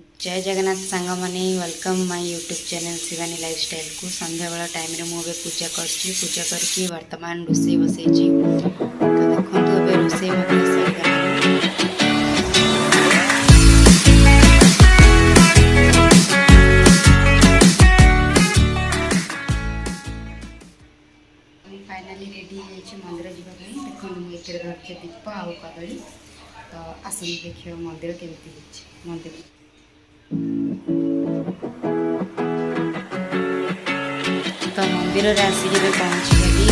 जय जगन्नाथ सांग मैंने welcome my YouTube channel Shivani lifestyle को संध्या बेला टाइम रे मुझे पूजा करके वर्तमान रोसे बसई तो देखो रोसे फाइनाली रेडी मंदिर जावाई देखो मुझे धरचे दीप आउ कदली तो आसन देखिए मंदिर केमती मंदिर तो मंदिर आसिक पहुँचगली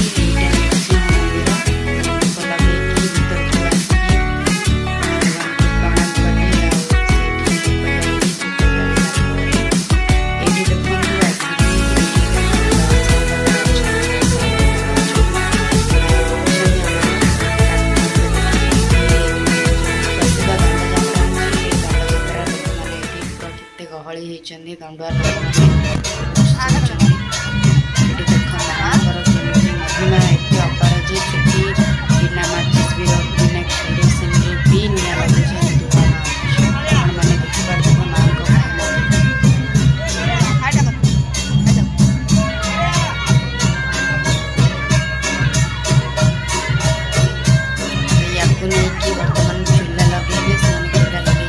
गहली होती दंडुआ महिमा एत अपार जे बिना माचिस भी बिना केरोसिन भी निया लगे मैंने देखिपार माँ या नहीं बर्तमान चूल्हा लगे चूल्हा लगे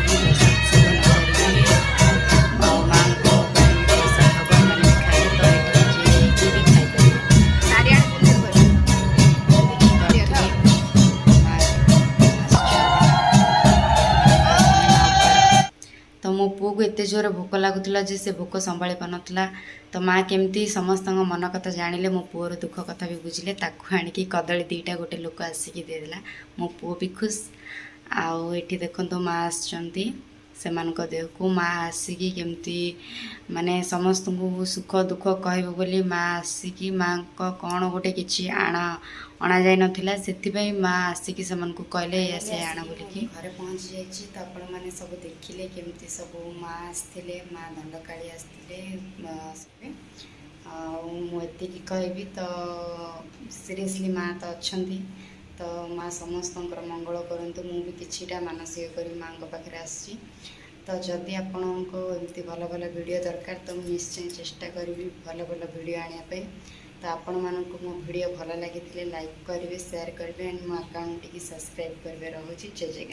तो मो पु को एत जोर भोक लगुला से भोक संभाली पारा तो माँ केमती समस्त मन कथा जानिले मो पुअर दुख कथा भी बुझिले ताकू आनिकी कदली दीटा गोटे लोक आसिकी देदेला मो पु भी खुश आउ एठी देखो माँ आसचंती से देह को माँ आसिकी केमती माने समस्त को सुख दुख कहब बोली माँ आसिकी माँ को कौन गोटे किसी अणा जाई नथिला सेथिबाई माँ आसिकी से कहले या से आण बोलिकी घरे पहुँची जाइए तो आपण मैंने सब देखिले केमती सब माँ आसते माँ दंडकाली आसते मुझे कहबी तो सीरियसली माँ तो अच्छा तो माँ समस्त मंगल करंतु मु भी किछिटा मानसिक करी माँ पाखे आसी तो जदि आपण को एमती भल भल वीडियो दरकार तो मुझे निश्चय चेष्टा करी भल भल वीडियो आने तो आपण मानक मो वीडियो भल लगी लाइक करेंगे शेयर करेंगे एंड मो अकाउंट टी सब्सक्राइब करेंगे। रोचे जय जगन्नाथ।